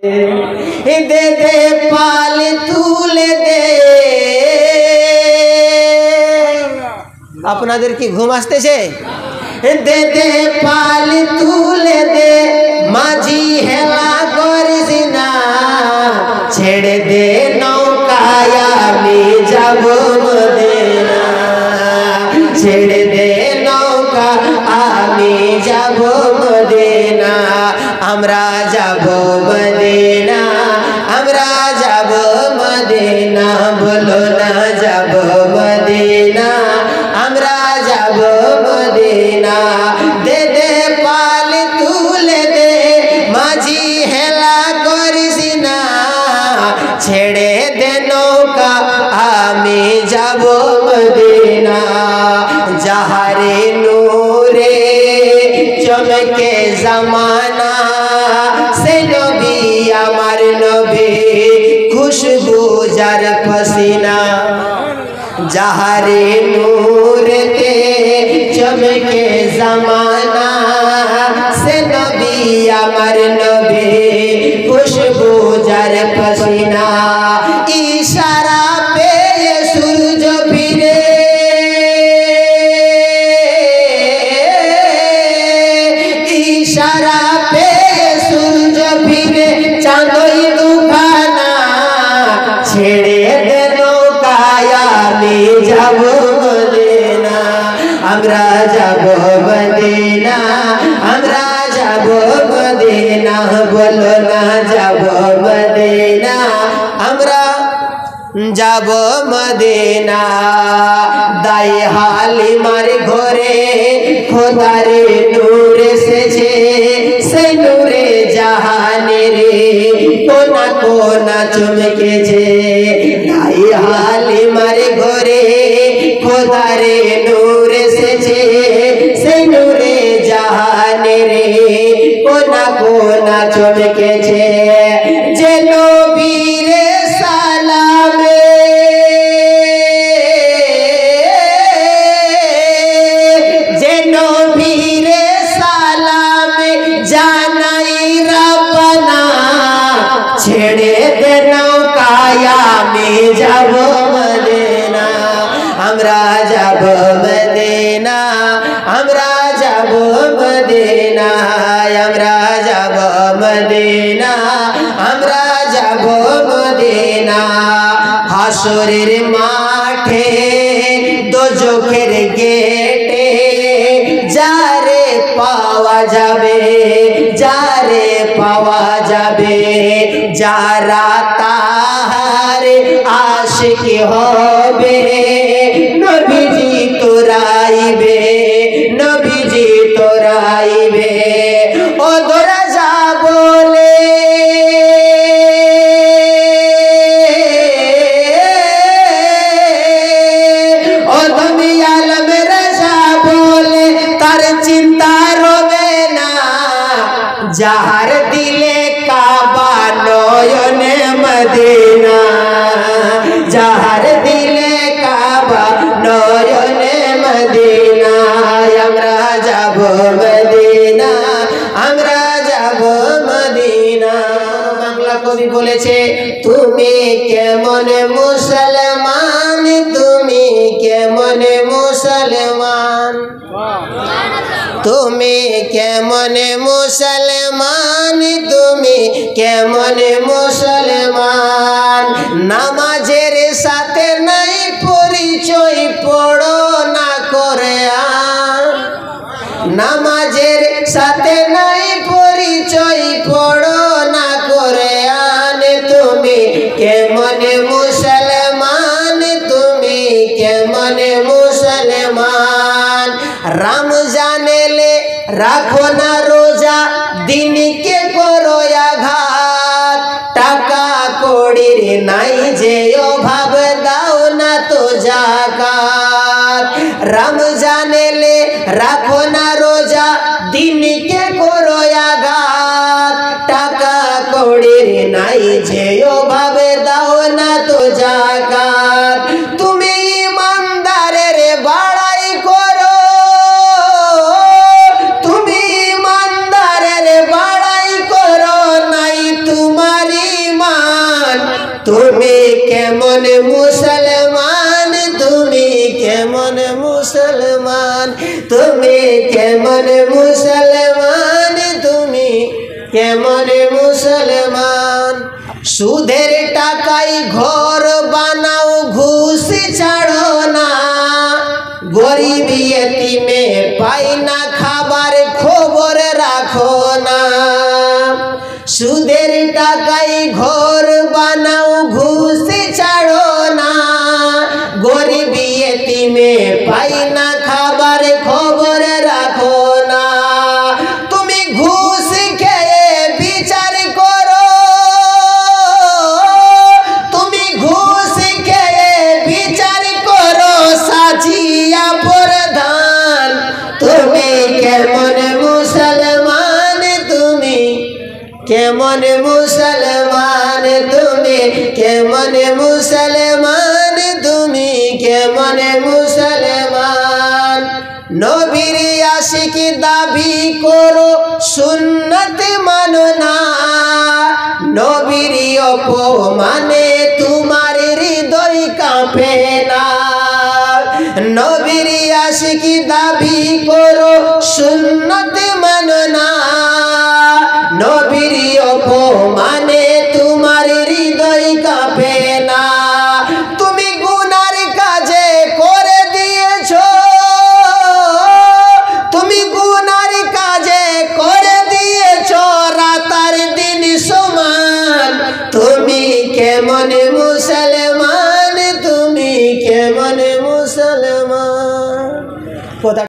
दे दे पाल तुले दे আপনাদের কি ঘুম আসতেছে दे दे पाल तुले दे माझी हेला करिस ना छेड़े दे नौकाया আমি যাব মদিনা छेड़े दे नौका আমি যাব মদিনা আমরা যাব মদিনা আমরা যাব মদিনা বলো না যাব মদিনা আমরা যাব মদিনা দে দে পাল তুলে দে माझी হেলা করিস না ছেড়ে দে নৌকা আমি যাব মদিনা যাহারে নূরে চমকে জামানা সে নবী আমার নবী খুশবু যার পসিনা যাহারে নূরেতে চমকে জামানা সে নবী আমার নবী খুশবু যার পসিনা ইশারা पे সূর্য ফিরে इशारा पे सूरज फिरे चांदोई दुखाना छेड़े दे नौकाया আমি যাব মদিনা আমরা যাব মদিনা আমরা যাব মদিনা বলো না যাব মদিনা আমরা যাব মদিনা দাই হালিমার ঘরে খোদারে নূর এসেছে সেই নূরে জাহানের কোনা কোনা চমকেছে দাই হালিমার ঘরে খোদারে নূর এসেছে সেই নূরে জাহানের কোনা কোনা চমকেছে যে নবীরে সালামে যে নবীরে সালামে জানাই রাব্বানা ছেড়ে দে নৌকায়া আমি যাব মদিনা আমরা যাব মদিনা আমরা যাব মদিনা আমরা যাব মদিনা আমরা যাব মদিনা হাসরের মাঠে দোজখের গেটে যারে পাওয়া যাবে যারে পাওয়া যাবে যারা তাহার আশিক হবে নবীজি তোরাইবে নবীজি তোরাইবে ও দরাজা বলে ও তুমি আলম রাজা বলে তার চিন্তা রবে না যাহার দিলে কাবা নয়নে মদিনা যাহার দিলে কাবা নয়নে মদিনা আমরা যাব মদিনা আমরা যাব মদিনা বাংলা কবি বলেছে তুমি কেমন মুসলমান তুমি কেমন মুসলমান তুমি কেমন মুসলমান তুমি কেমন মুসলমান নামাজের সাথে নাই পরিচয় পড়ো না কোরআন নামাজের সাথে নাই পরিচয় পড়ো না কোরআন তুমি কেমন মুসলমান তুমি কেমন মুসলমান রমজানেলে রাখো না রোজা দিনকে করো আঘাত টাকা কড়ির নাই যে অভাব দাও না তো যাকাত রমজানেলে রাখো না রোজা দিনকে করো আঘাত টাকা কড়ির নাই যে অভাব দাও না তো যাকাত তুমি ইমানদারের বাড়াই করো তুমি ইমানদারের বাড়াই করো নাই তোমার কেমন মুসলমান তুমি কেমন মুসলমান তুমি কেমন মুসলমান তুমি কেমন মুসলমান সুদের টাকায় ঘর বানাও ঘুষ ছাড়ো না গরিব ইতিমে পাই না খাবার খবর রাখো না সুদের টাকায় ঘর বানাও ঘুষ ছাড়ো না গরিব ইতিমে পাই না খাবার খবর রাখো না তুমি ঘুষ খেয়ে বিচার করো তুমি ঘুষ খেয়ে বিচার করো সাজিয়া প্রধান তুমি কেমন মুসলমান তুমি কেমন মুসলমান তুমি কেমন মুসলমান তুমি কেমন মুসলমান নবীর আশিক দাবি করো সুন্নত মানো না নবীর অপমানে তোমার হৃদয় কাঁপে না নবীর আশিক দাবি করো সুন্নত